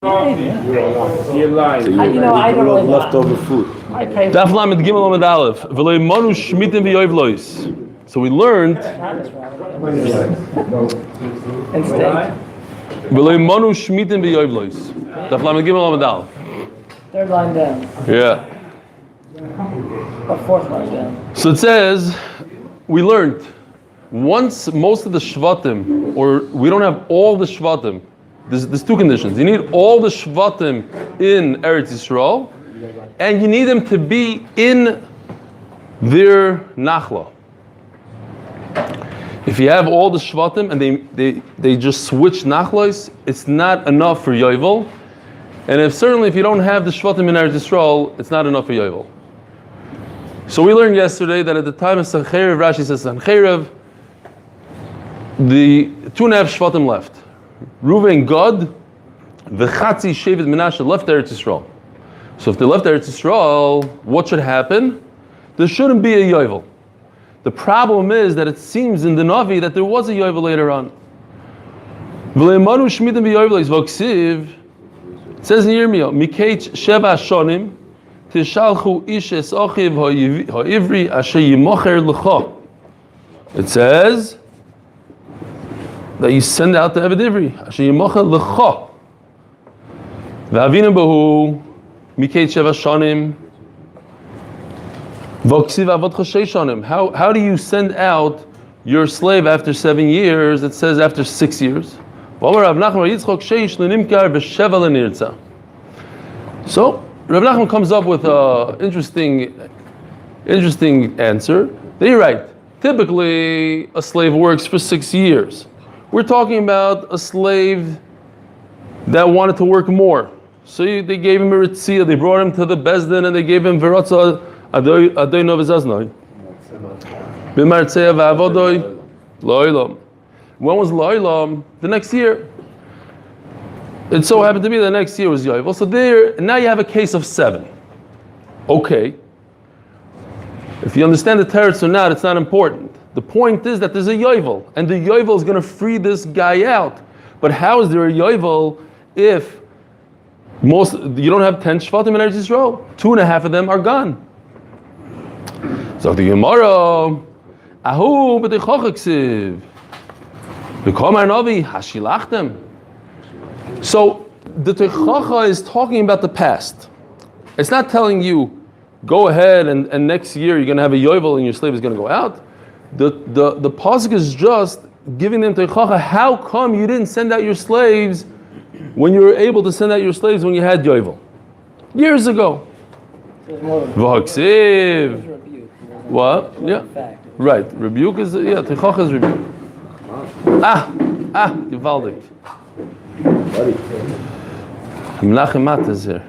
You're lying. So I don't really leftover food. Daf Lamed Gimel Lamed Aleph. V'lei manu shmitim v'yoyv lois. So we learned. And steak. V'lei manu shmitim v'yoyv lois. Daf Lamed Gimel Lamed Aleph. Third line down. Yeah. Or fourth line down. So it says, we learned once most of the shvatim, or we don't have all the shvatim. There's two conditions. You need all the shvatim in Eretz Yisrael, and you need them to be in their nachla. If you have all the shvatim and they just switch nachlos, it's not enough for yovel. And if you don't have the shvatim in Eretz Yisrael, it's not enough for yovel. So we learned yesterday that at the time of Sancheirav, Rashi says Sancheirav, the 2.5 shvatim left. Reuven, Gad, the Chatzi Shevet Menashe left Eretz Yisrael. So if they left Eretz Yisrael, what should happen? There shouldn't be a yovel. The problem is that it seems in the Navi that there was a yovel later on. It says in Yirmiyah, Mikech Sheva Shonim, Tishalchu Ish Es Ochiv Ha'ivri Asher Yimocher L'cha. It says that you send out the Eved Ivri, Asher Yimocher L'cha. V'avinu Bahu, Mikech Sheva Shonim, V'oksiv Avot Choshe Shonim. How do you send out your slave after 7 years? It says after 6 years. So Rav Nachman comes up with an interesting answer. You're right. Typically, a slave works for 6 years. We're talking about a slave that wanted to work more. So they gave him a ritzia, they brought him to the Bezdin, and they gave him veratza adoy novizaznoi. B'martzei v'avodoy lo'ilam. When was lo'ilam? The next year. It so happened to be the next year was yovel. So now you have a case of 7. Okay. If you understand the teretz or not, it's not important. The point is that there's a yovel, and the yovel is going to free this guy out. But how is there a yovel if you don't have 10 shvatim in Eretz Yisrael? 2.5 of them are gone. So the Gemara, ahu b'teichochaksiv, v'komar novi hashilachtem. So the Teichacha is talking about the past. It's not telling you, go ahead and next year you're going to have a yovel and your slave is going to go out. The pasuk is just giving them Teichacha. How come you didn't send out your slaves when you were able to send out your slaves when you had yovel? Years ago. V'haksiv. What? Yeah. Right. Rebuke is, Teichacha is rebuke. Gewaldig. Menachem Mat is here.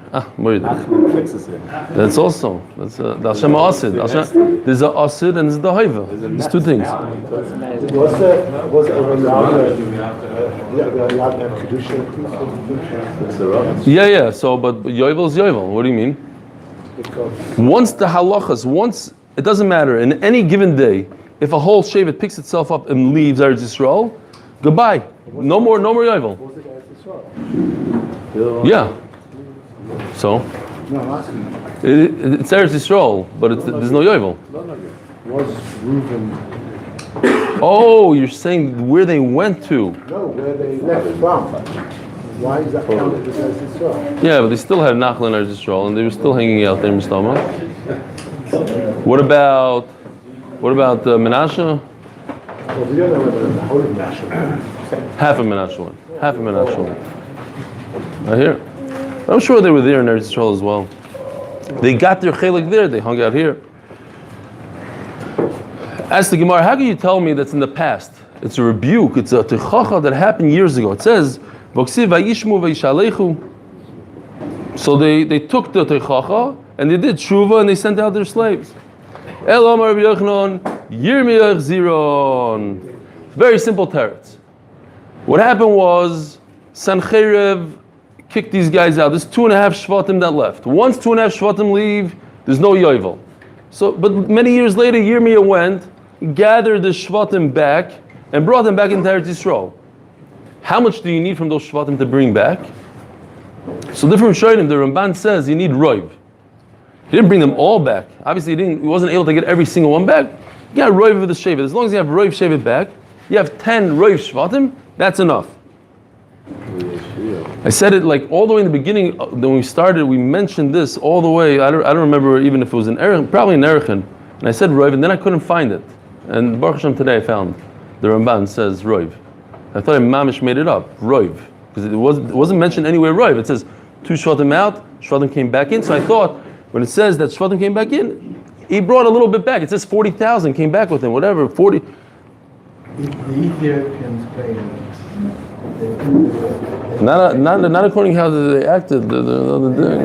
That's also. That's the Hashem Asid. There's a Asid and there's the Haiva. There's two things. Yeah. So, but Yovel is Yovel. What do you mean? Once the halachas, it doesn't matter. In any given day, if a whole shevet picks itself up and leaves Eretz Yisrael, goodbye. No more Yovel. Yeah. So? No, I'm asking. It's Eretz Yisrael, but there's no Yovel. Was Reuven? Oh, you're saying where they went to? No, where they left from. Why is that counted as Eretz Yisrael? Yeah, but they still had Nachla in Eretz Yisrael, and they were still hanging out there in Mistama. What about Menashe? Well, we don't know whether the whole of Menashe. Half a Menashe one. I hear. I'm sure they were there in Eretz Yisrael as well. They got their chelik there. They hung out here. Ask the Gemara, how can you tell me that's in the past? It's a rebuke. It's a teichacha that happened years ago. It says, "V'oksiv vayishmu vayishalechu." So they took the teichacha and they did tshuva and they sent out their slaves. El Amar Rabbi Yochanan Yirmiyah Ziron. Very simple teretz. What happened was Sancheirav kicked these guys out. There's 2.5 shvatim that left. Once 2.5 shvatim leave, there's no yovel. So, but many years later, Yirmiyah went, gathered the shvatim back, and brought them back into Eretz Yisrael. How much do you need from those shvatim to bring back? So different Rishonim, the Ramban says you need roiv. He didn't bring them all back. Obviously, he wasn't able to get every single one back. You got roiv with the shevet. As long as you have roiv shevet back, you have 10 roiv shvatim, that's enough. I said it like all the way in the beginning, when we started, we mentioned this all the way. I don't remember even if it was in Arachin, probably in Arachin. And I said roiv, and then I couldn't find it. And Baruch Hashem today I found the Ramban says roiv. I thought Mamish made it up, roiv, because it wasn't mentioned anywhere roiv. It says 2 shvatim out, shvatim came back in. So I thought when it says that shvatim came back in, he brought a little bit back. It says 40,000 came back with him, whatever, 40. The Ethiopians claim Not according how they acted the other day.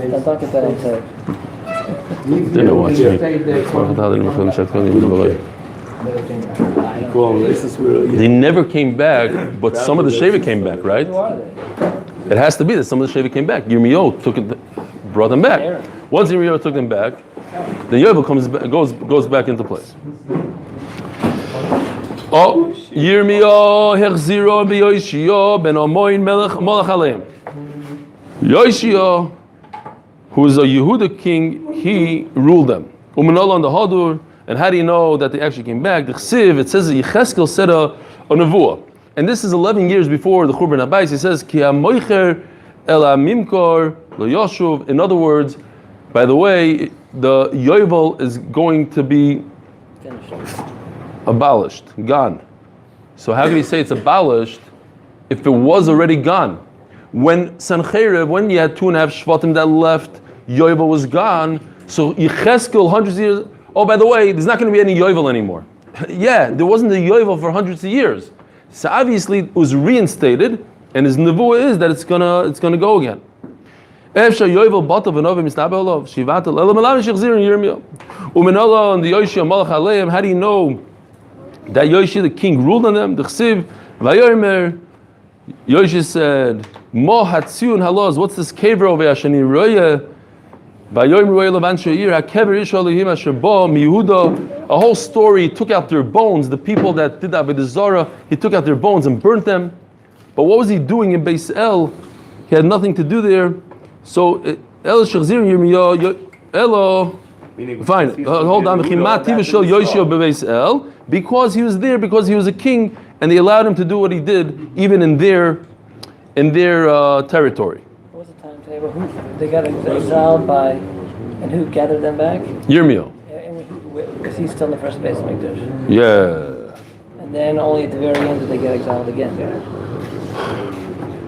Don't talk about that. Didn't watch it. They never came back, but some of the Sheva came back, right? Who are they? It has to be that some of the Sheva came back. Yirmiyahu brought them back. Once Yirmiyahu took them back, the Yovel goes back into place. Oh, Yirmiyahu hechziro b'Yoshio ben Amoin melech aleim. Yoshio, who is a Yehuda king, he ruled them. Umanol on the Hadur, and how do you know that they actually came back? The Chsiv, it says that Yecheskel said a nevuah, and this is 11 years before the Churban Habayis. He says Ki hamoicher el hamimkor lo yoshuv. In other words, by the way, the Yovel is going to be abolished, gone. So how can you say it's abolished if it was already gone? When Sancheiriv, when you had 2.5 Shvatim that left, Yovel was gone. So Yecheskel, hundreds of years. Oh, by the way, there's not going to be any Yovel anymore. Yeah, there wasn't a Yovel for hundreds of years. So obviously it was reinstated, and his nevuah is that it's gonna go again. How do you know that Yoshi the king ruled on them? The Chsiv, Vayomer, Yoshi said, Mo Hatzion Halos, what's this kever over Yashani Roya? Vayomer Roya Levan Sheir, HaKever Yishol Lehim Asher Bo, Miyehuda, a whole story, he took out their bones, the people that did Avodah Zarah, he took out their bones and burnt them. But what was he doing in Beis El? He had nothing to do there. So, El Shechzir Yirmiyah, Elo, fine, hold on, because he was there, because he was a king, and they allowed him to do what he did, even in their territory. What was the timetable? They got exiled by, and who gathered them back? Yirmiyah. Because he's still in the first base of Mikdash. Yeah. And then only at the very end did they get exiled again.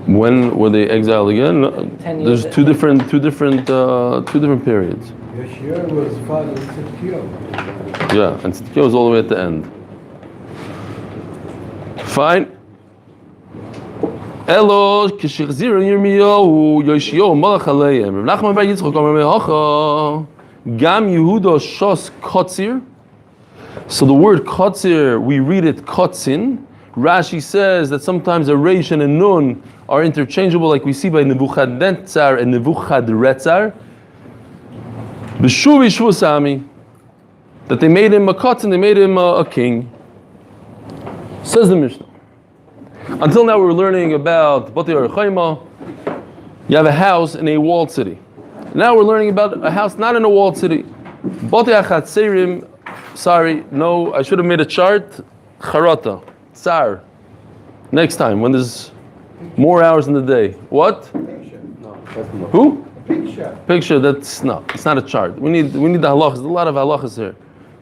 When were they exiled again? 10 years. There's two different periods. Yeshua was father of Tzidkiyahu. Yeah, and Tzidkiyahu was all the way at the end. Fine. Elo kishchzir Yirmiyahu Yoshio malach aleim. Rav Nachman bar Yitzchok Omer mehacha gam Yehuda shos kotzir. So the word kotzir, we read it kotzin. Rashi says that sometimes a reish and a nun are interchangeable, like we see by Nebuchadnezzar and Nebuchadrezzar. B'shuv yishvu sami, that they made him a kotzin, they made him a king. Says the Mishnah. Until now we were learning about Batei Arachayma. You have a house in a walled city. Now we're learning about a house not in a walled city. Batei Achatzerim, sorry, no, I should have made a chart. Charata, Tsar. Next time, when there's more hours in the day. What? Who? Picture, that's no, it's not a chart. We need the halachas. There's a lot of halachas here.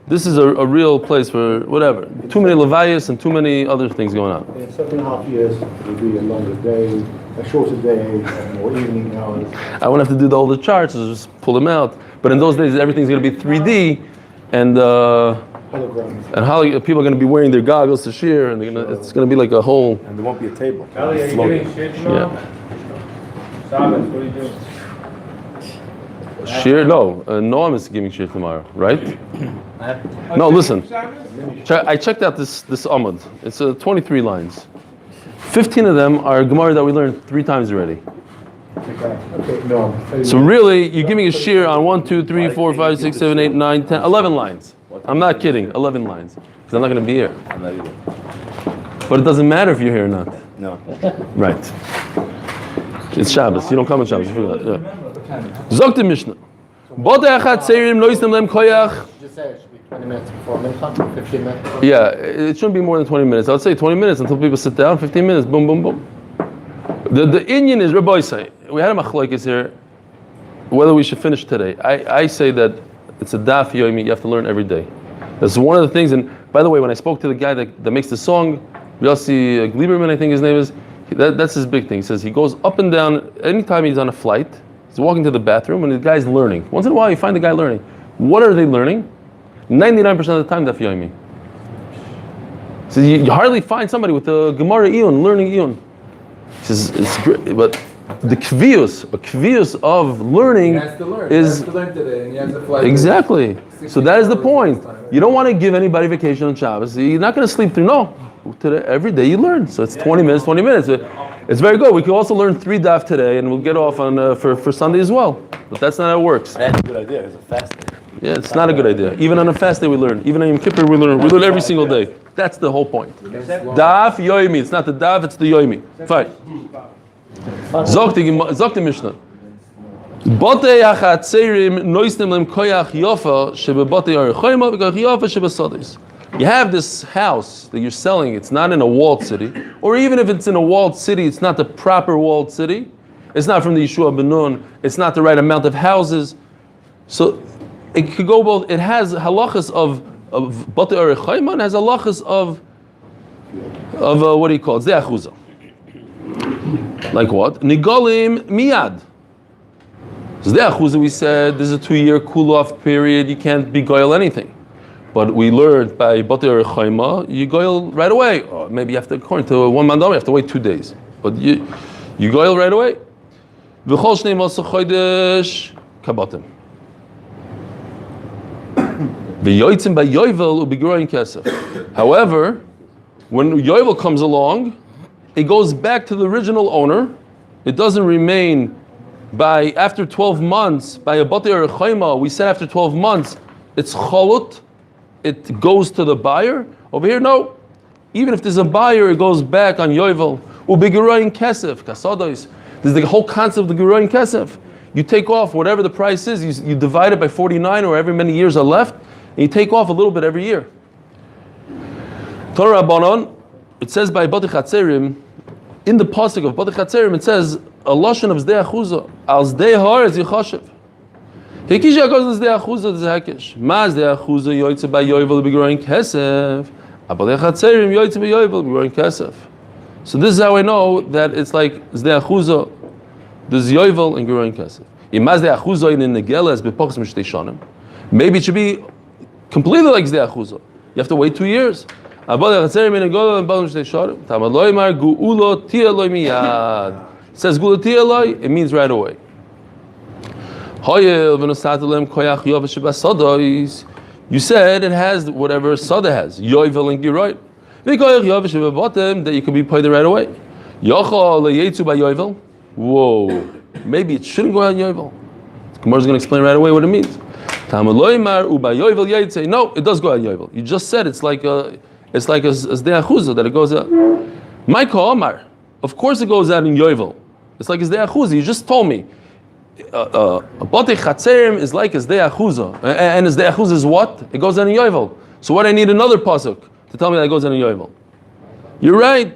This is a real place for whatever. Too many levayas and too many other things going on. In 7.5 years, it will be a longer day, a shorter day, more evening hours. I won't have to do all the charts, I'll just pull them out. But in those days, everything's going to be 3D, and people are going to be wearing their goggles to shear, and it's going to be like a whole. And there won't be a table. Ellie, are you doing shit tomorrow? Yeah. Shabbos, what are you doing? Shear? No, Noam is giving shear tomorrow, right? No, listen. I checked out this Amud. It's 23 lines. 15 of them are Gemara that we learned 3 times already. Okay, no. So really, you're giving a shear on 1, 2, 3, 4, 5, 6, 7, 8, 9, 10, 11 lines. I'm not kidding, 11 lines. Because I'm not going to be here. I'm not either. But it doesn't matter if you're here or not. No. Right. It's Shabbos. You don't come on Shabbos. You forgot. Yeah. Zok the Mishnah. Botei achat tzeirim lo yisnem lem koyach. Just say it should be 20 minutes before Mincha, 15 minutes before. Yeah, it shouldn't be more than 20 minutes. I would say 20 minutes until people sit down. 15 minutes. Boom, boom, boom. The Indian is Rabbi say. We had a machlokes here. Whether we should finish today. I say that it's a Daf Yomi. You have to learn every day. That's one of the things. And by the way, when I spoke to the guy that makes the song, Yossi Gleiberman, I think his name is. That's his big thing. He says he goes up and down anytime he's on a flight. He's walking to the bathroom and the guy's learning. Once in a while you find the guy learning. What are they learning? 99% of the time, Daf Yomi. So you hardly find somebody with a Gemara Iyun learning Iyun. He says it's great, but the kvius of learning is today and he has a flight. Exactly. So that is the point. You don't want to give anybody vacation on Shabbos. You're not going to sleep through. No. Today, every day you learn. So it's 20 minutes, 20 minutes. It's very good. We could also learn 3 daf today, and we'll get off on for Sunday as well. But that's not how it works. That's a good idea. It's a fast day. Yeah, it's not a good idea. Even on a fast day we learn. Even on Yom Kippur we learn. We learn every single day. That's the whole point. Daf Yomi. It's not the daf, it's the Yomi. Fine. Zok the Mishnah. Botei achat tzeirim noisnem lem koyach yofa shebebotei arachayma v'koyach yofa shebesadis. You have this house that you're selling. It's not in a walled city, or even if it's in a walled city, it's not the proper walled city. It's not from the Yeshua ben Nun. It's not the right amount of houses. So it could go both. It has halachas of Batei Arechayma and has halachas of what do you call it? Ze'achuzah. Like what? Nigolim miyad. Ze'achuzah, we said, there's a 2-year cool-off period. You can't be goyal anything. But we learned by Batei Arechayma, you goyal right away. Or maybe you have to, according to one mandam, you have to wait 2 days. But you goyal right away. V'chol shnei masa chodesh kabatim. V'yoytzim by yovel u'bigroyin kesef. However, when yovel comes along, it goes back to the original owner. It doesn't remain by after 12 months. By a Batei Arechayma, we said after 12 months, it's cholut. It goes to the buyer. Over here, no. Even if there's a buyer, it goes back on yovel. U'bigroyin kesef kasados. There's the whole concept of the geroyin kesef. You take off whatever the price is. You divide it by 49, or however many years are left. And you take off a little bit every year. Torah Rabbanon, it says by Batei Chatzerim, in the pasuk of Batei Chatzerim, it says a lashon of zdei achuzah. Al zdei har is yichashiv. Hekish yakos zdei achuzah zehakish. Ma zdei achuzah yoytze by yovel b'geroyin kesef. Batei Chatzerim yoytze by yovel b'geroyin kesef. So this is how I know that it's like zdei achuzah, there's yovel and geroyin kesef. Imaz zdei achuzah in the negela is b'pochs mishtei shanim. Maybe it should be completely like zdei achuzah. You have to wait 2 years. It says gula tiyaloi, it means right away. You said it has whatever sada has, yovel and giroid. That you can be paid right away. Whoa, maybe it shouldn't go on yovel. Gemara's going to explain right away what it means. No, it does go on yovel. You just said it's like a zdei achuzah that it goes out. Maika Omar, of course it goes out in yovel. It's like a zdei achuzah. You just told me. Batei Chatzerim is like a zdei achuzah, and a zdei achuzah is what? It goes out in yovel. So what? I need another pasuk to tell me that it goes out in yovel. You're right.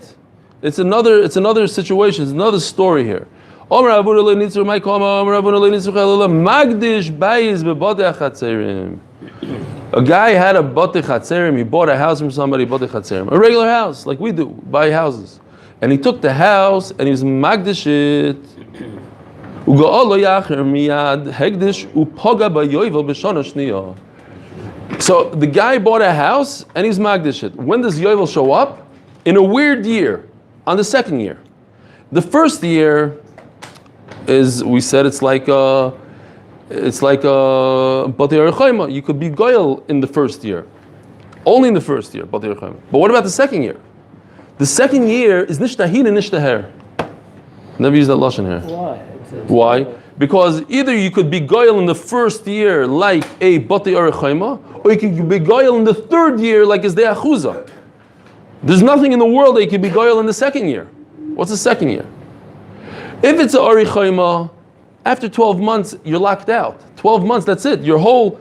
It's another situation. It's another story here. Omer Abuna le nitzur Maika Omar. Omer Abuna le nitzur chalala magdish bayis bebatei Chatzerim. A guy had a Batei Chatzerim. He bought a house from somebody, Batei Chatzerim. A regular house, like we do, buy houses. And he took the house and he was magdish it. So the guy bought a house and he's magdish it. When does yovel show up? In a weird year, on the second year. The first year is, we said it's like Batei Arechayma. You could be goyal in the first year, only in the first year, Batei Arechayma. But what about the second year? The second year is nishtahin and nishtaher. Never use that lashon here. Why? Because either you could be goyal in the first year like a Batei Arechayma, or you could be goyal in the third year like a zdei achuzah. There's nothing in the world that you could be goyal in the second year. What's the second year? If it's a Arichayma, after 12 months, you're locked out. 12 months, that's it. Your whole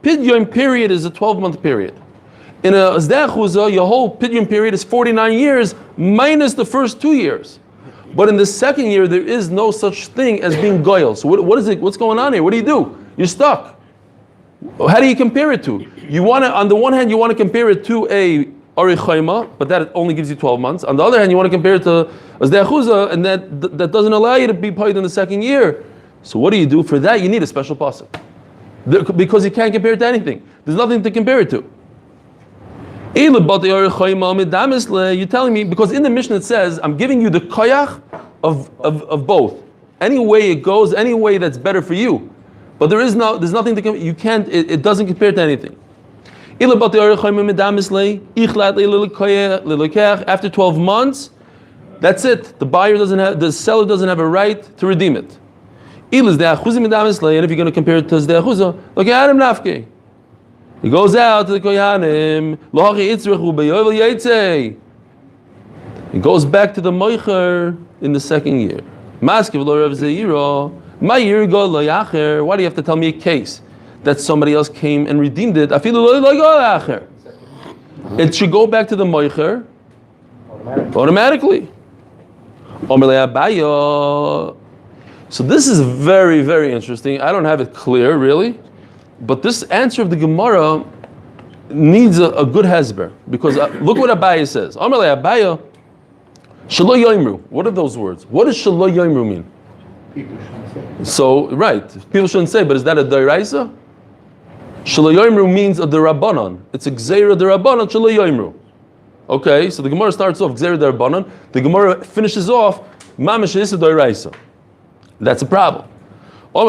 Pidyon period is a 12-month period. In a Zdeh Chuzah, your whole Pidyon period is 49 years minus the first 2 years. But in the second year, there is no such thing as being goyal. So what is it? What's going on here? What do? You're stuck. How do you compare it to? You want to, on the one hand, you want to compare it to a Arichayma, but that only gives you 12 months. On the other hand, you want to compare it to a Zdeh Chuzah, and that doesn't allow you to be paid in the second year. So what do you do? For that, you need a special pasuk. Because you can't compare it to anything. There's nothing to compare it to. You're telling me, because in the Mishnah it says, I'm giving you the koyach of both. Any way it goes, any way that's better for you. But there's nothing to compare. You can't, it doesn't compare to anything. After 12 months, that's it. The seller doesn't have a right to redeem it. And if you're going to compare it to Zdeh Chuzah, look at Adam Nafke. He goes out to the Koyanim. He goes back to the Moicher in the second year. Why do you have to tell me a case that somebody else came and redeemed it? It should go back to the Moicher automatically. So this is very, very interesting. I don't have it clear, really. But this answer of the Gemara needs a good hesber. Because look what Abaye says. Amalei Abaye, Shelo Yoimru. What are those words? What does Shelo Yoimru mean? People shouldn't say. So, right. People shouldn't say, but is that a Dairaisa? Shelo Yoimru means a Derabanan. It's a Gzeira Derabanan, Shelo Yoimru. Okay, so the Gemara starts off Gzeira Derabanan. The Gemara finishes off Mamash is a Dairaisa. That's a problem. I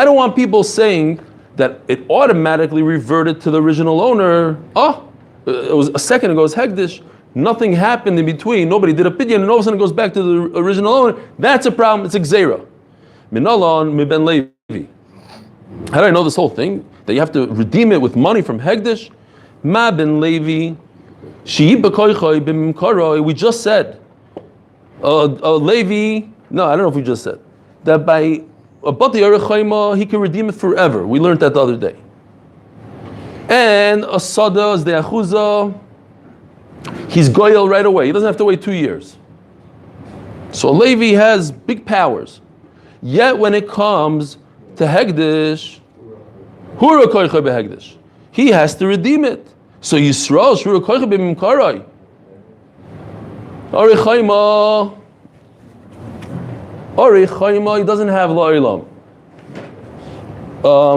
don't want people saying that it automatically reverted to the original owner. Oh, it was a second ago, it's Hegdish. Nothing happened in between. Nobody did a pidyon, and all of a sudden it goes back to the original owner. That's a problem. It's a gzeira. Minalon mi ben Levi. How do I know this whole thing? That you have to redeem it with money from Hegdish? Ma ben Levi. We just said. Levi, no, I don't know if we just said that by a Bati Arachayma he can redeem it forever. We learned that the other day. And a Sada is the Achuzah, he's goyal right away. He doesn't have to wait 2 years. So Levi has big powers. Yet when it comes to Hegdish, Hura Koicha beHegdish, he has to redeem it. So Yisrael Shura Koicha b'Mimkarai. Arichayma, he doesn't have La'ilam.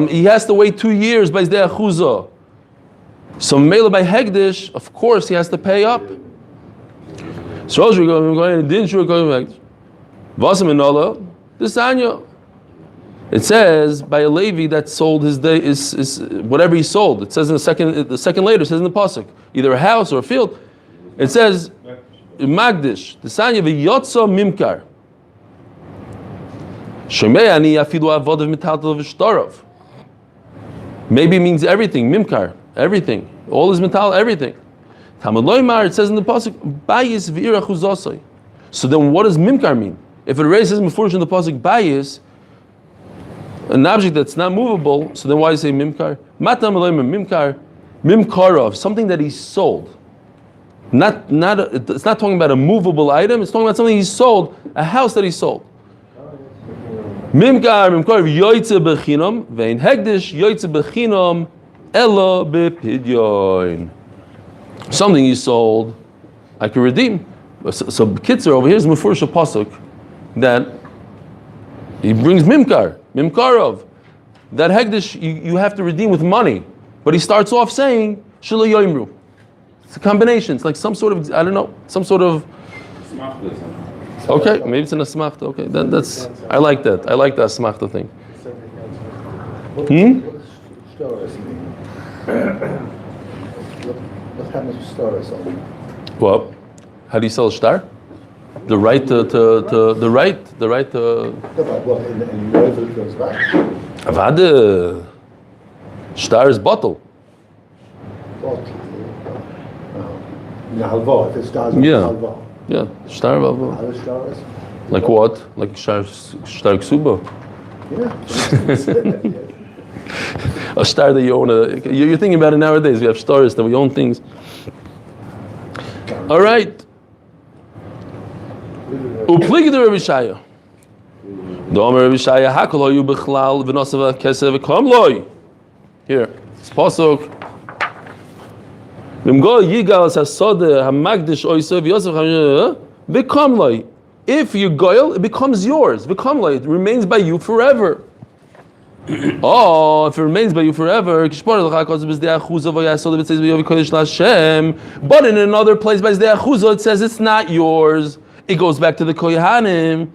He has to wait 2 years by Zdeh Achuzah. So Mela by Hegdish, of course, he has to pay up. So it says by a Levi that sold his day is whatever he sold. It says in the second later, it says in the pasuk, either a house or a field. It says Magdish, the Sanya v'yotza mimkar. Shemei afidu avodav mitaltal v'shtarov. Maybe it means everything, mimkar, everything. All is metal, everything. Talmud Loimar, it says in the pasuk, bayis v'ira chuzosai. So then what does mimkar mean? If it raises mefurish in the pasuk bayis, an object that's not movable, so then why does it say mimkar? Matam Loimar, mimkar, mimkarov, something that he sold. It's not talking about a movable item, it's talking about something he sold, a house that he sold. Mimkar yoytze bechinam, vein hegdish yoytze bechinam, ella bepidyon. Something he sold, I can redeem. So Kitzer over here is Mefurish pasuk that he brings mimkarov. That hegdish you have to redeem with money, but he starts off saying shelo yoimru. It's a combination. It's like some sort of, I don't know, some sort of. Okay, maybe it's an asmachta. Okay, then that's. I like that. I like the asmachta thing. What does Shtoros mean? What happens to Shtoros? What? How do you sell a star? The right to the right to. What in wherever it goes back? Avade. Star is bottle. What? Halva, if it starts with halva. Yeah, shtar baba. Other stars? Like what? Like shtar ksuba. Yeah. A star that you own. You're thinking about it nowadays. We have stars that we own things. All right. Upligi the Rabbi Shaya. The Omer Rabbi Shaya hakol hayu b'chlal v'nosav kesev v'kamloi. Here, it's pasuk. V'mgol yigal sasode hamagdish oisev yosef v'kamloi. If you goyel, it becomes yours. V'kamloi, it remains by you forever. Oh, if it remains by you forever, but in another place by Zdei Achuzah it says it's not yours. It goes back to the Kohanim.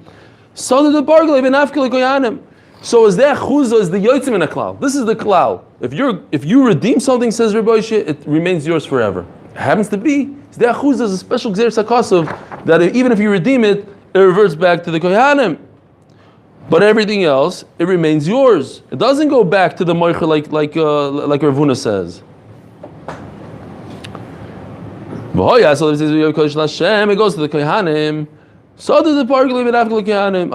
So the bargul even after the Kohanim. So Zdei Achuzah is the yotzim in a klal. This is the klal. If you redeem something, says Rabbi Yoshe, it remains yours forever. It happens to be Zdei Achuzah is a special gzer sakasov that even if you redeem it, it reverts back to the Kohanim. But everything else, it remains yours. It doesn't go back to the moicher like Ravuna says. It goes to the kohanim. So does the pargul even after the kohanim.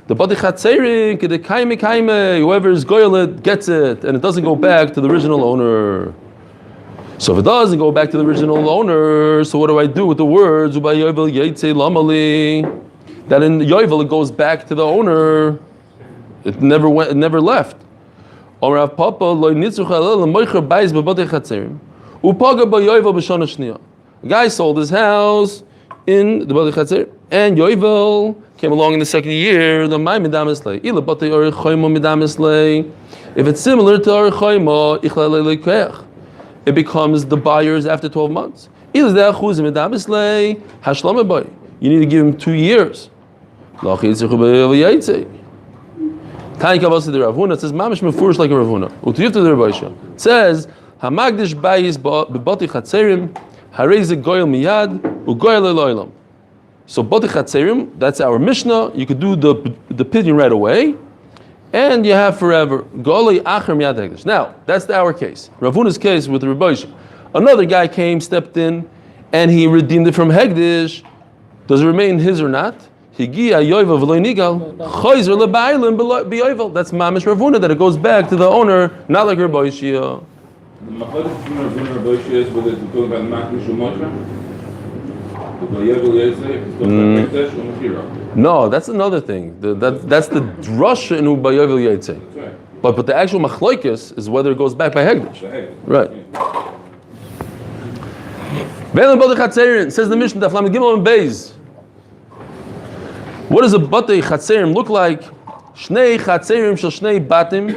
The bati chatzerin, the kaime, whoever is goyelet gets it, and it doesn't go back to the original owner. So if it doesn't go back to the original owner, so what do I do with the words ubayovel yetze lamali? That in Yovel it goes back to the owner. It never went. It never left. A guy sold his house in the Badi Chatzer, and Yovel came along in the second year. If it's similar to Arachin, it becomes the buyer's after 12 months. You need to give him 2 years. It says mamish mefurish like a Ravuna. It says hamagdish bayis b'bati chatzerim harei goyel miyad ugoyel eloilam. So bati chatzerim, that's our Mishnah. You could do the pidyon right away, and you have forever. Golei acher miyad hegdish. Now that's our case. Ravuna's case with the Rebbeinu. Another guy came, stepped in, and he redeemed it from hegdish. Does it remain his or not? That's mamish Ravuna, that it goes back to the owner, not like Rabbi Yishia. The machlokes between Ravuna and Rabbi Yishia is whether it's going about makdish or mocha. No, that's another thing. That's the drasha in Ubayovel Yetze. But the actual machlokes is whether it goes back by hegdish. Right. Says the Mishnah, Daf Lamed Gimel and Beis. What does a batei chatzerim look like? Shnei chatzerim shel shnei batim.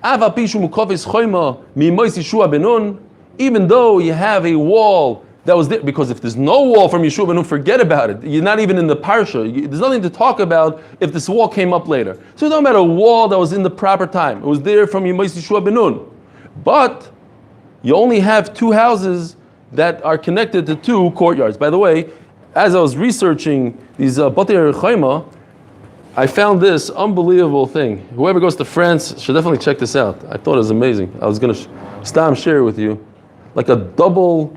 Ava pishu mukofis choyma mimois Yeshua benun. Even though you have a wall that was there, because if there's no wall from Yeshua benun, forget about it. You're not even in the parsha. There's nothing to talk about if this wall came up later. So it don't matter a wall that was in the proper time. It was there from Yimois Yeshua benun. But you only have 2 houses that are connected to 2 courtyards. By the way, as I was researching these Batei Arachim, I found this unbelievable thing. Whoever goes to France should definitely check this out. I thought it was amazing. I was going to share it with you. Like a double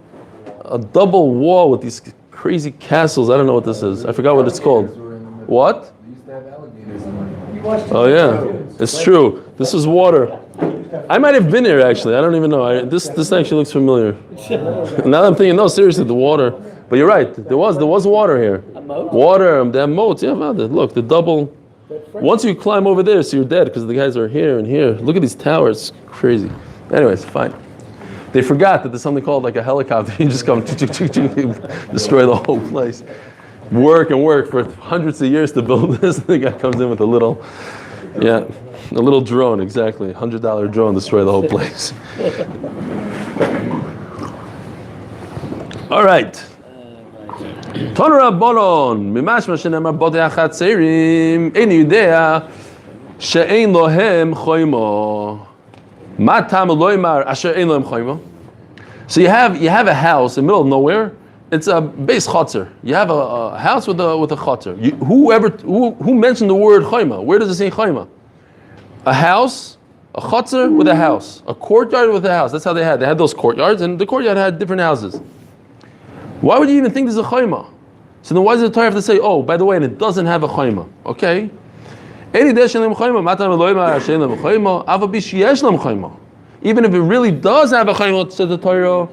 wall with these crazy castles. I don't know what this is. I forgot what it's called. What? Oh yeah, it's true. This is water. I might have been here actually. I don't even know. This actually looks familiar. Now I'm thinking, no, seriously, the water. But you're right. There was water here. Water. The moats. Yeah, look, the double. Once you climb over there, so you're dead because the guys are here and here. Look at these towers. Crazy. Anyways, fine. They forgot that there's something called like a helicopter. You just come destroy the whole place. Work for hundreds of years to build this. The guy comes in with a little drone, exactly. $100 drone, destroy the whole place. All right. Tanura Bonon, Mimashma Shenema Botei Achatzerim, Ein Yudea, She'ein Lohem Choymo. Matam Loimar Asher Ein Lohem Choymo. So you have a house in the middle of nowhere. It's a base chotzer. You have a house with a chotzer. Who mentioned the word chayma? Where does it say chayma? A house, a chotzer with a house, a courtyard with a house. That's how they had. They had those courtyards, and the courtyard had different houses. Why would you even think there's a chayma? So then why does the Torah have to say, oh, by the way, and it doesn't have a chayma? Okay. Even if it really does have a chayma, says the Torah,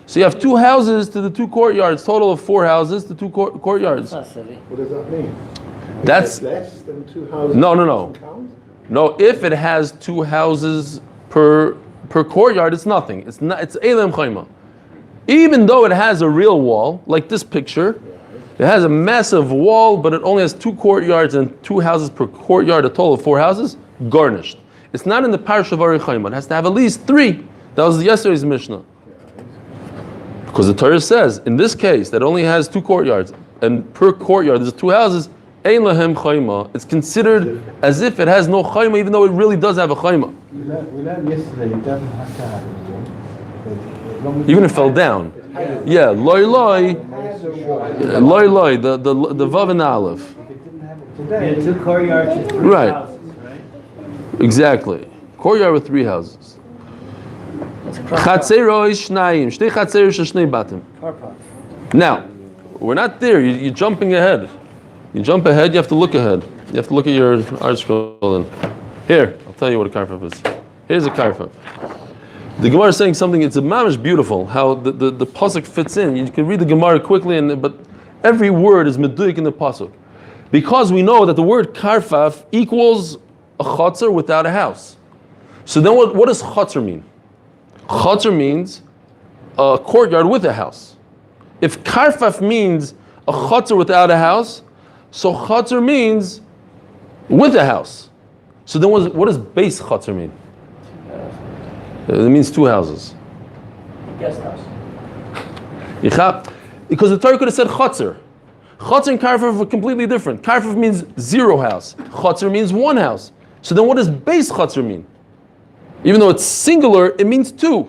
so you have two houses to the two courtyards, total of 4 houses to two courtyards. What does that mean? That's less than 2 houses. No, if it has 2 houses per courtyard, it's nothing. It's not. It's Eilem Chayma. Even though it has a real wall, like this picture, it has a massive wall, but it only has 2 courtyards and 2 houses per courtyard, a total of 4 houses, garnished. It's not in the parish of Ari Chayma. It has to have at least 3. That was yesterday's Mishnah. Because the Torah says, in this case, that only has 2 courtyards, and per courtyard there's 2 houses, Ein lahem chayma. It's considered as if it has no chayma, even though it really does have a chayma. We learned yesterday it doesn't have to have it. Even if it fell down. Yeah, loy, the vav and aleph. If it didn't have it today. Yeah, 2 courtyards and 3 Right. houses, right? Exactly. Courtyard with 3 houses. Chatzeroy shnayim, shtei chatzeroy shnei batim. Carport. Now, we're not there. You're jumping ahead. You jump ahead, you have to look ahead. You have to look at your art scroll. And here, I'll tell you what a karfaf is. Here's a karfaf. The Gemara is saying something, it's a mamish beautiful, how the pasuk fits in. You can read the Gemara quickly, but every word is meduyik in the pasuk. Because we know that the word karfaf equals a chotzer without a house. So then what does chotzer mean? Chotzer means a courtyard with a house. If karfaf means a chotzer without a house, so chotzer means with a house. So then what does base chotzer mean? It means 2 houses. Guest house. Because the Torah could have said chotzer. Chotzer and karfaf are completely different. Karfaf means 0 house. Chotzer means 1 house. So then what does base chotzer mean? Even though it's singular, it means 2.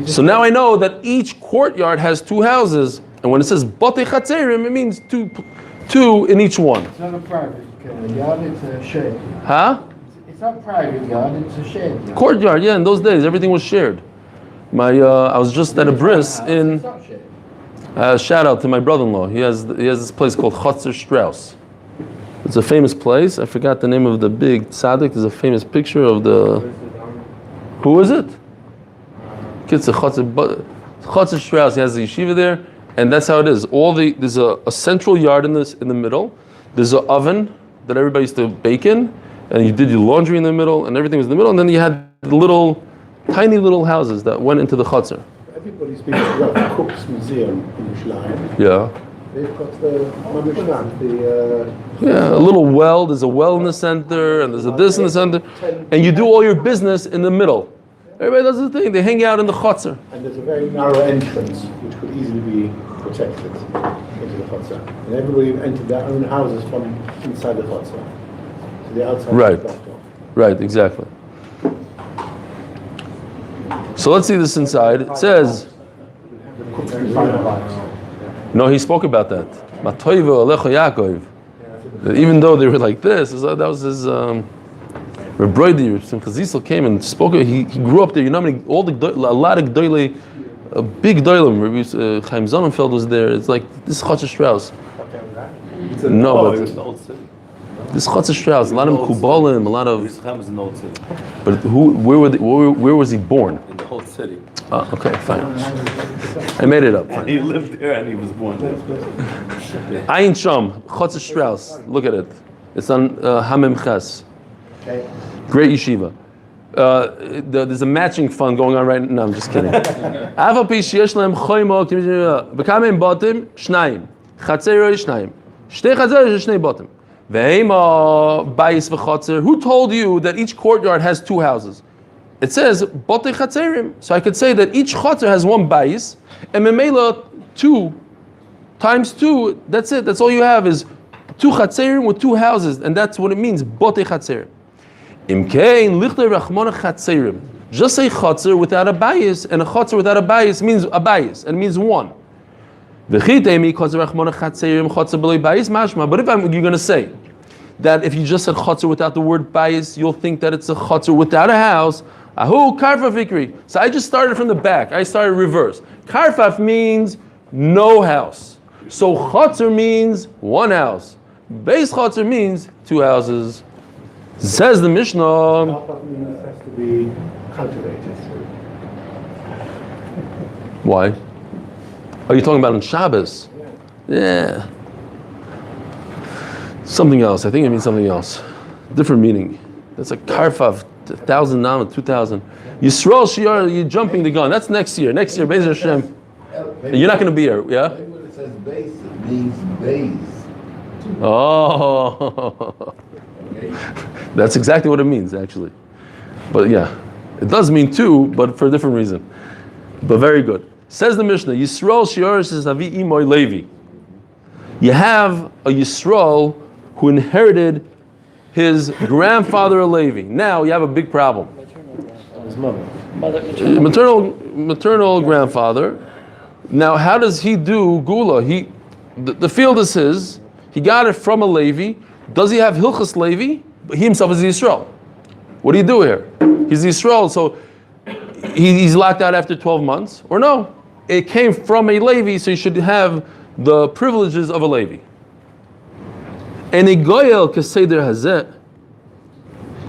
So now I know that each courtyard has 2 houses. And when it says Batei Chatzerim, it means two in each one. It's not a private yard, it's a shed. Huh? It's not private yard, it's a shed. Courtyard, yeah, in those days, everything was shared. I was just at a bris in, It's not shed. shout out to my brother-in-law. He has this place called Chotzer Strauss. It's a famous place. I forgot the name of the big tzaddik. There's a famous picture of the, who is it? Kids, Chotzer Strauss, he has the yeshiva there. And that's how it is. There's a central yard in the middle. There's an oven that everybody used to bake in, and you did your laundry in the middle, and everything was in the middle. And then you had the tiny little houses that went into the chutzner. Everybody speaks about the Cook's Museum in Yerushalayim. Yeah. They've got the Mamishlan, Yeah, a little well. There's a well in the center, and there's a this in the center, and you do all your business in the middle. Everybody does the thing. They hang out in the chutzner. and there's a very narrow entrance which could easily be protected into the chutzner. And everybody entered their own houses from inside the chutzner. So the outside Right. was blocked off. Right, exactly. So let's see this inside. It says, no, he spoke about that. Matoivo Alecho Yaakov. That even though they were like this, that was his Rebroidi. Chazisel came and spoke. He grew up there. You know, a lot of gdoile, a big gdoilim. Chaim Sonnenfeld was there. It's like this Chotzer Strauss. No, but this Chotzer Strauss, a lot of Kubalim, a lot of. Yerushalayim is an old city. But where was he born? In the whole city. Okay, fine. I made it up. And he lived there and he was born there. Ayin Sham, Chotzer Strauss. Look at it. It's on Hamim Ches. Great yeshiva. There's a matching fund going on right now. No, I'm just kidding. Aval pi sheyesh lahem choymo b'kamim batim shnayim chatzeroy shnayim shtei chatzeroy shnei batim ve'ema bayis v'chatzer. Who told you that each courtyard has 2 houses? It says batei chatzerim. So I could say that each chatzer has 1 bayis, and memela 2 times 2. That's it. That's all you have is 2 chatzerim with 2 houses, and that's what it means. Batei chatzerim. Imkein lichtei rachmana chatzerim. Just say chatzer without a bayis, and a chatzer without a bayis means a bayis, and it means 1. V'chitemi chatzer rachmana chatzerim chatzer b'lei bayis mashma. But if you're going to say that if you just said chatzer without the word bayis, you'll think that it's a chatzer without a house. Ahu karfaf ikri. So I just started from the back. I started reverse. Karfaf means no house. So chotzer means one house. Beis chotzer means two houses. Says the Mishnah. Karfaf means it has to be cultivated. Why? Are you talking about on Shabbos? Yeah. Something else. I think it means something else. Different meaning. That's a karfaf, 1,000 nam, 2,000. Yisrael shiar, you're jumping the gun. That's next year. Next year, Be'ez Hashem. You're not going to be here, yeah? Maybe when it says base, it means base. Oh. That's exactly what it means, actually. But yeah, it does mean two, but for a different reason. But very good. Says the Mishnah, Yisrael shiar says Avi Imoy Levi. You have a Yisrael who inherited his grandfather a Levi. Now you have a big problem. His mother. Maternal grandfather. Now how does he do gula? The field is his. He got it from a Levi. Does he have Hilchas Levi? But he himself is Yisrael. What do you do here? He's Yisrael, so he's locked out after 12 months, or no? It came from a Levi, so he should have the privileges of a Levi. And a Goyel Keseder Hazeh,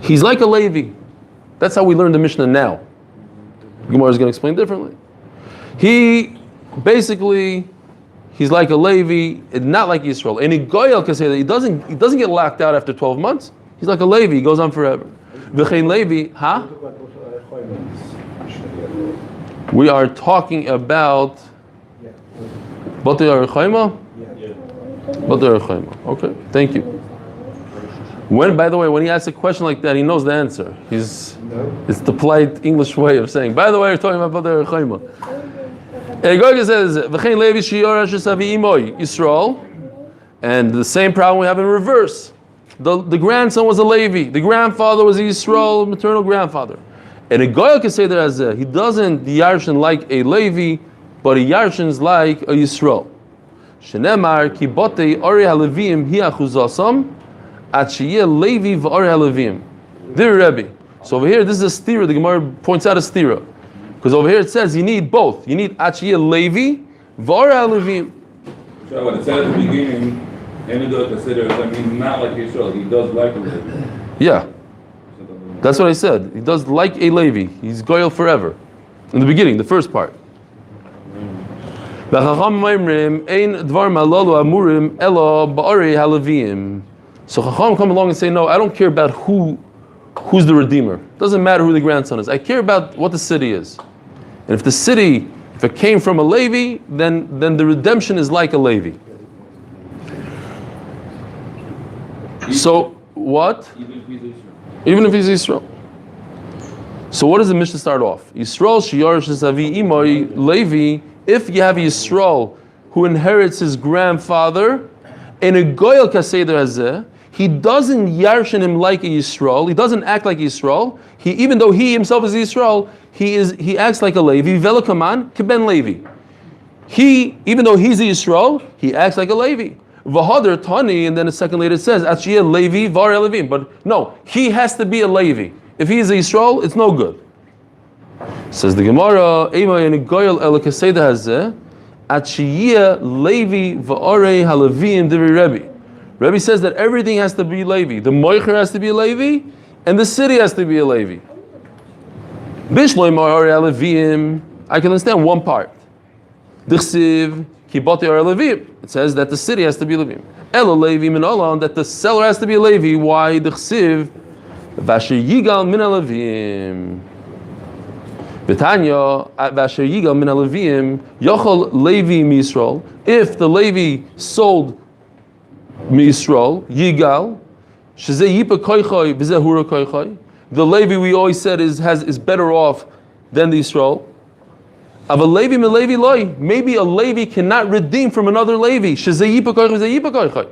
he's like a Levi. That's how we learn the Mishnah now. Gemara is going to explain differently. He's like a Levi, not like Yisrael. And a Goyel Keseder, he doesn't get locked out after 12 months. He's like a Levi, he goes on forever. V'chein Levi, huh? We are talking about Batei Arachayma? Batei Arachayma. Okay, thank you. By the way, when he asks a question like that, he knows the answer. It's the polite English way of saying, by the way, you're talking about Batei Arachayma. Egoge says, V'chein Levi shiyor shesavi imoy Yisrael, and the same problem we have in reverse. The grandson was a Levi. The grandfather was a Yisrael, maternal grandfather. And a Goyal can say that as he doesn't yarshin like a Levi, but he yarshins like a Yisrael. Shenemar ki botei ori halevim hi achuzasam at sheyeh Levi v'ori halevim. Dear Rebbe. So over here, this is a stira. The Gemara points out a stira, because over here it says you need both. You need at sheyeh Levi v'ori halevim. So what it said at the beginning, Enidot considers, I mean, not like Yisrael. He does like a Levi. Yeah. That's what I said. He does like a Levi. He's goyal forever. In the beginning, the first part. So Chacham come along and say, no, I don't care about who's the Redeemer. It doesn't matter who the grandson is. I care about what the city is. And if the city, if it came from a Levi, then the redemption is like a Levi. So what? Even if he's Yisrael. So what does the Mishnah start off? Yisrael sheyarish avi imoy Levi. If you have a Yisrael who inherits his grandfather, and a goyal kaseder hazeh, he doesn't yarshin him like a Yisrael. He doesn't act like Yisrael. Even though he himself is Yisrael, he acts like a Levi. Velakaman keben Levi. Even though he's a Yisrael, he acts like a Levi. V'hader tani, and then a second later it says, Achiyah Levi var Levim. But no, he has to be a Levi. If he is a Yisrael, it's no good. Says the Gemara, Eimay and Goyal el Kaseda hazeh, Achiyah Levi v'orei haLevim divrei Rebbe. Rebbe says that everything has to be Levi. The Moicher has to be a Levi, and the city has to be a Levi. Bishloi Moicher haLevim, I can understand one part. Dichsiv it says that the city has to be Levim. Elo Levi min Olam, that the seller has to be a Levi. Why? D'chsiv v'asher yigal min haLevim. V'tanya v'asher yigal min haLevim yochol Levi miYisrael. If the Levi sold miYisrael yigal shezeh yipa koichoi v'zeh hura koichoi. The Levi we always said is better off than the Yisrael. Of a Levi min Levi loy, maybe a Levi cannot redeem from another Levi. Shezeh yipa koichoi v'zeh yipa koichoi.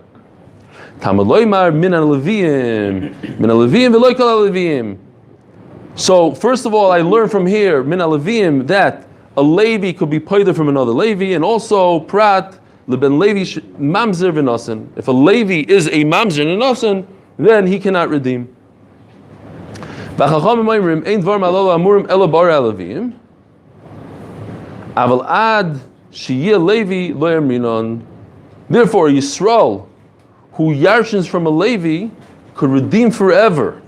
Tamaloy mar min haLevim v'loy kol haLevim. So first of all, I learned from here min haLevim that a Levi could be paid from another Levi, and also prat leben Levi mamzer v'nasen. If a Levi is a mamzer v'nasen, then he cannot redeem. V'chachamim oimrim ein dvar malala amurim ela bar alavim. Aval ad sheyeh Levi lo yaminon. Therefore, Yisrael, who yarshins from a Levi, could redeem forever,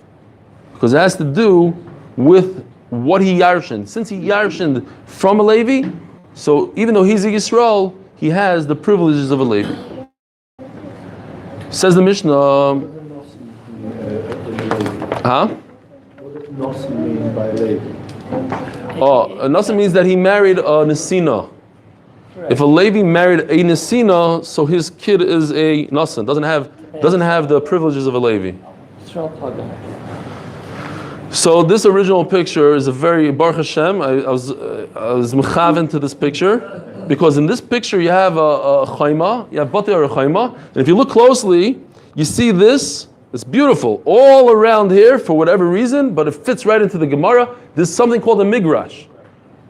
because it has to do with what he yarshined. Since he yarshined from a Levi, so even though he's a Yisrael, he has the privileges of a Levi. Says the Mishnah. Huh? What does Nosi mean by Levi? Oh, a Nasa means that he married a Nesina. If a Levi married a Nesina, so his kid is a Nasa, doesn't have the privileges of a Levi. So this original picture is a very Baruch Hashem. I was mechaven to this picture because in this picture you have a chayma, you have batei or a chayma, and if you look closely, you see this. It's beautiful all around here for whatever reason, but it fits right into the Gemara. There's something called a migrash.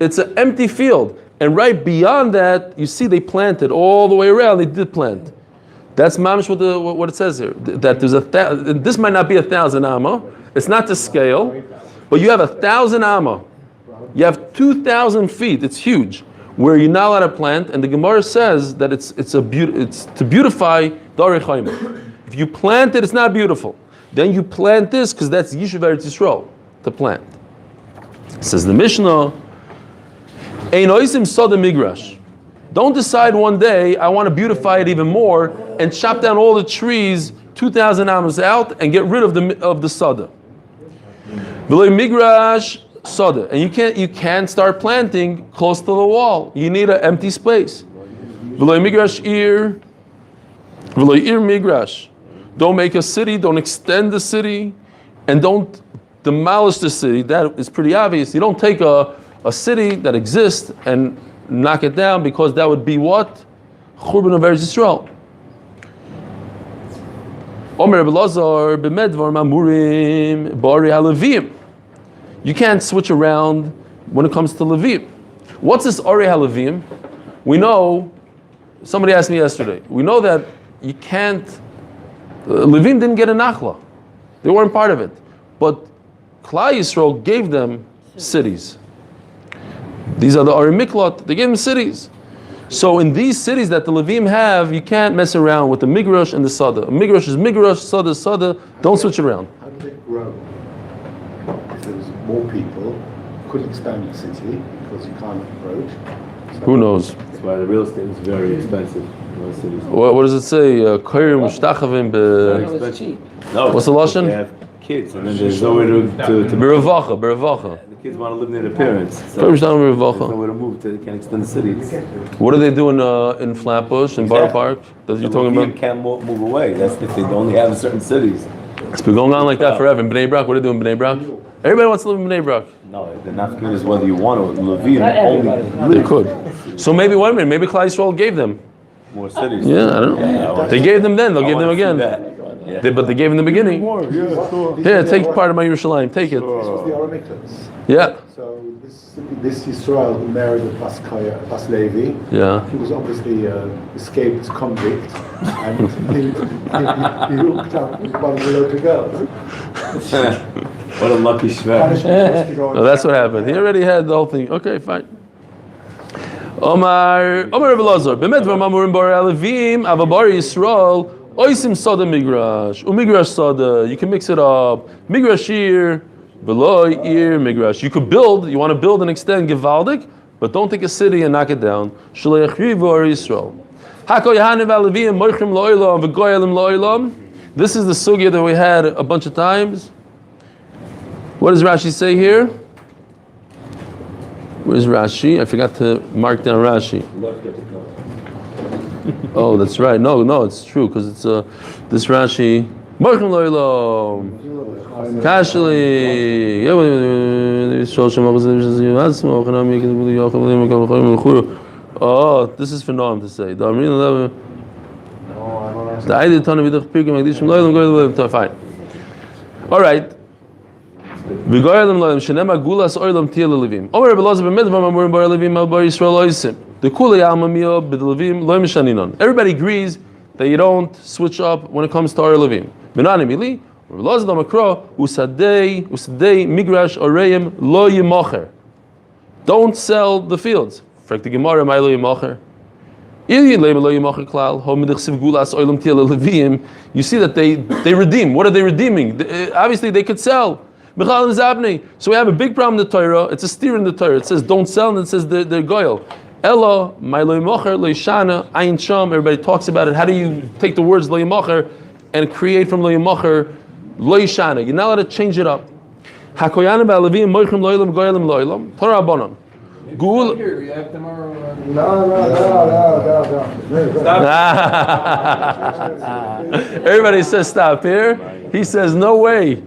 It's an empty field, and right beyond that, you see they planted all the way around. They did plant. That's mamish what it says here. That there's this might not be 1,000 amma. It's not to scale, but you have 1,000 amma. You have 2,000 feet. It's huge, where you're not allowed to plant. And the Gemara says that it's to beautify Darei Chayma. If you plant it, it's not beautiful. Then you plant this because that's Yishuv Eretz Yisrael to plant. Says the Mishnah, Ein oisim soda migrash. Don't decide one day I want to beautify it even more and chop down all the trees 2,000 amos out and get rid of the soda. V'lo migrash soda, and you can't start planting close to the wall. You need an empty space. V'lo migrash ir migrash. Don't make a city, don't extend the city, and don't demolish the city. That is pretty obvious. You don't take a city that exists and knock it down, because that would be what? Churban of Eretz Yisrael. Omer Belazar b'medvar mamurim bari haLevim. You can't switch around when it comes to Levim. What's this Ari haLevim? We know, somebody asked me yesterday, we know that you can't, Levim didn't get a nachla. They weren't part of it. But Klal Yisrael gave them cities. These are the Ari Miklot, they gave them cities. So in these cities that the Levim have, you can't mess around with the Migrash and the Sada. Migrash is Migrash, Sada is Sada. Don't switch around. How did it grow? If there was more people, you couldn't expand the city because you can't approach. So Who knows? That's why the real estate is very expensive in those cities. What does it say? Koyrim Mushtachavim It was cheap. No, What's the lashon? They have kids, and then there's nowhere to Beravacha. the kids want to live near their parents. So Koyrim there's Mushtachavim nowhere to move. They can't extend the city. What do they do in Flatbush, in Borough Park? That you're talking about? Can't move away. That's if they only have in certain cities. It's been going on like that forever. In Bnei Brak, what do they do in Bnei Brak? Everybody wants to live in Bnei Brak. No, the nafkin is whether you want to. Levim Not everybody. only They could. So maybe, wait a minute, maybe Klal Yisrael gave them. more cities. Yeah, I don't know. They gave them then, they'll give them again. But they gave in the beginning. Here, take part of my Yerushalayim, take it. This was the Aramiklets. Yeah. So this Yisrael who married a Pas Levi, Yeah. he was obviously escaped convict, and he hooked up with one of the local girls. What a lucky shver. Punishment was to go on. No, that's what happened. He already had the whole thing. Okay, fine. Omar Belazar, b'medvar mamurim bar alevim, avabar Yisrael, oisim soda migrash, umigrash soda. You can mix it up. Migrashir, beloy ir migrash. You could build. You want to build and extend Givaldik, but don't take a city and knock it down. Shalei yachrivu ar Yisrael. Hako yahanev alevim moichrim lo'ilam v'goyalim lo'ilam. This is the sugya that we had a bunch of times. What does Rashi say here? Where's Rashi? I forgot to mark down Rashi. Oh, that's right. No, it's true, because it's this Rashi. Marchim lo'ilo. Kashli. Oh, this is for Noam to say. Fine. All right. The Everybody agrees that you don't switch up when it comes to Ar Levim. Rabbi Makro, usadei migrash oreim lo yimacher. Don't sell the fields. Frek the Gemara, my lo yimacher. You see that they redeem. What are they redeeming? Obviously, they could sell. So we have a big problem in the Torah. It's a steer in the Torah. It says don't sell, and it says they're goyal. Ella, my lo yimacher, lo yishana, ayin sham. Everybody talks about it. How do you take the words lo yimacher and create from lo yimacher lo yishana? You're not allowed to change it up. Hakoyana ba'alevim moichim lo yilam goyalim lo yilam. Torah abonon. Gul. Here, you have tomorrow. No. Everybody says stop here. He says no way.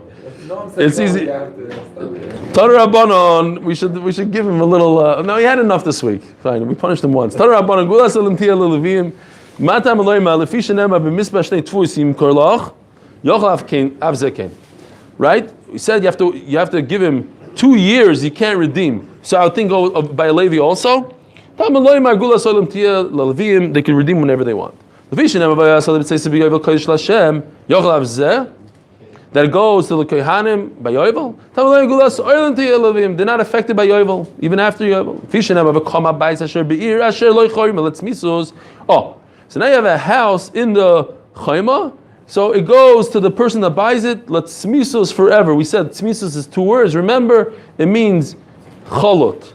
It's easy. Torah Rabbanon, we should give him a little. No, he had enough this week. Fine, we punished him once. Torah Rabbanon, Gulas Olimtia Lelevim, Matam Eloima, Lefisha Nema, B'Misbah Shnei Tfusim Korlach, Yochel Avzeken. Right? We said you have to give him 2 years. He can't redeem. So I would think by a Levi also. Tam Eloima, Gulas Olimtia Lelevim, they can redeem whenever they want. Lefisha Nema, Vayasal B'Tzeis B'Yovel Kodesh Lashem, Yochel Avzeh. That goes to the Kohanim by Yovel. They're not affected by Yovel, even after Yovel. Oh, so now you have a house in the Chayma, so it goes to the person that buys it, let's tzmisus forever. We said tzmisus is 2 words. Remember, it means cholot.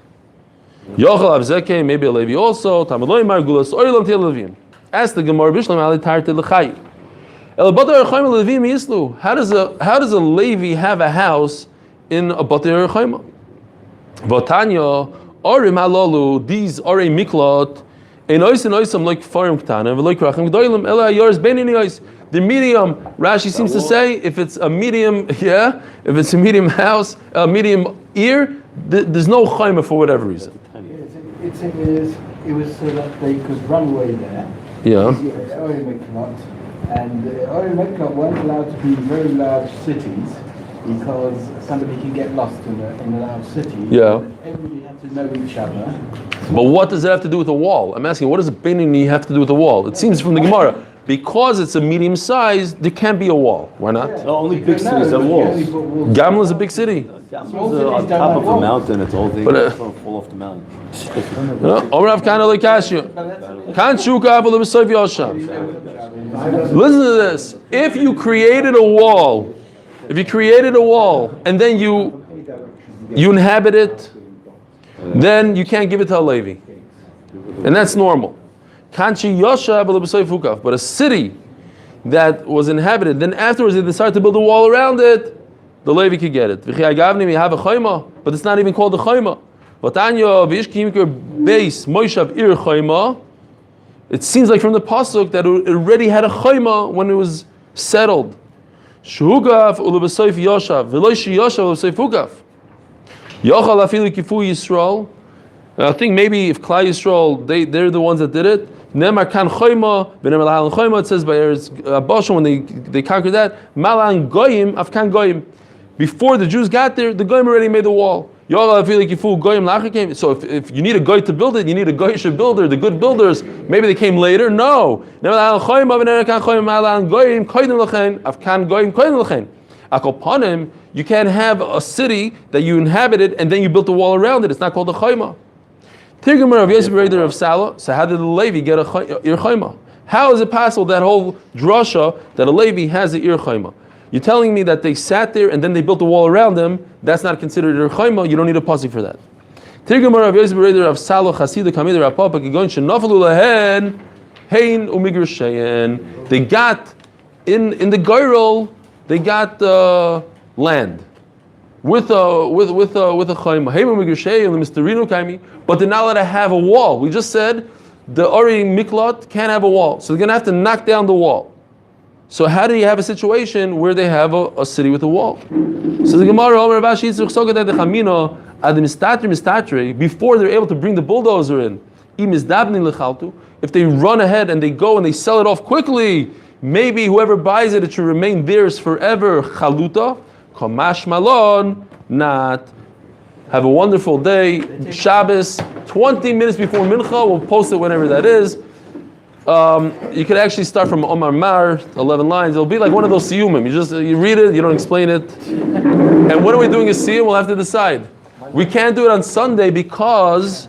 Yochel avzeke, maybe a Levi also. Ask the Gemara, Bishlam ali tarte l'chai. How does a Levi have a house in a Batir Chayma? Votanya Orim Halalu, these are a miklot, and oisam like farim ktana, and like rachim gdoilim ela yours benini ois. The medium, Rashi seems to say, if it's a medium, if it's a medium house, a medium ear, there's no chayma for whatever reason. It was so that they could run away there. Yeah. And oil Mekot weren't allowed to be very large cities because somebody can get lost in a large city. Yeah. Everybody had to know each other. But what does it have to do with a wall? I'm asking, what does a Benini have to do with a wall? It seems from the Gemara, because it's a medium size, there can't be a wall. Why not? No, only big cities have walls. Gamla is a big city. Gamla's on top of a mountain. It's all thing. It's going to fall off the mountain. Listen to this. If you created a wall, and then you inhabit it, then you can't give it to a Levi. And that's normal. But a city that was inhabited, then afterwards they decided to build a wall around it, the Levi could get it. But it's not even called a chayma. It seems like from the pasuk that it already had a chayma when it was settled. I think maybe if Klal Yisrael, they're the ones that did it. Nemar kan chayma, v'nemar lahal chayma. It says by Bashan when they conquered that. Malan goyim, afkan goyim. Before the Jews got there, the goyim already made the wall. So if you need a goy to build it, you need a goyish builder. The good builders, maybe they came later. No. You can't have a city that you inhabited and then you built a wall around it. It's not called a chayma. Tirgumar of Yosef Reder of Salah. So how did the Levi get a ir chayma? How is it possible that whole drasha that a Levi has a ir chayma? You're telling me that they sat there and then they built a wall around them. That's not considered ir chayma. You don't need a pasuk for that. Tirgumar of Yosef Reder of Salah Chasida Kamid Rapapa Kigon Shenafalu Lahen Hein Umigrashayen. They got in the Goyrol. They got land with a chayma, but they're not allowed to have a wall. We just said the Ori Miklot can't have a wall, so they're going to have to knock down the wall. So how do you have a situation where they have a city with a wall? So the Gemara, before they're able to bring the bulldozer in, if they run ahead and they go and they sell it off quickly, maybe whoever buys it, it should remain theirs forever. Chaluta, Kamash Malon, not. Have a wonderful day. Shabbos, 20 minutes before Mincha, we'll post it whenever that is. You could actually start from Omar Mar, 11 lines. It'll be like one of those siyumim. You read it, you don't explain it. And when are we doing a siyum? We'll have to decide. We can't do it on Sunday because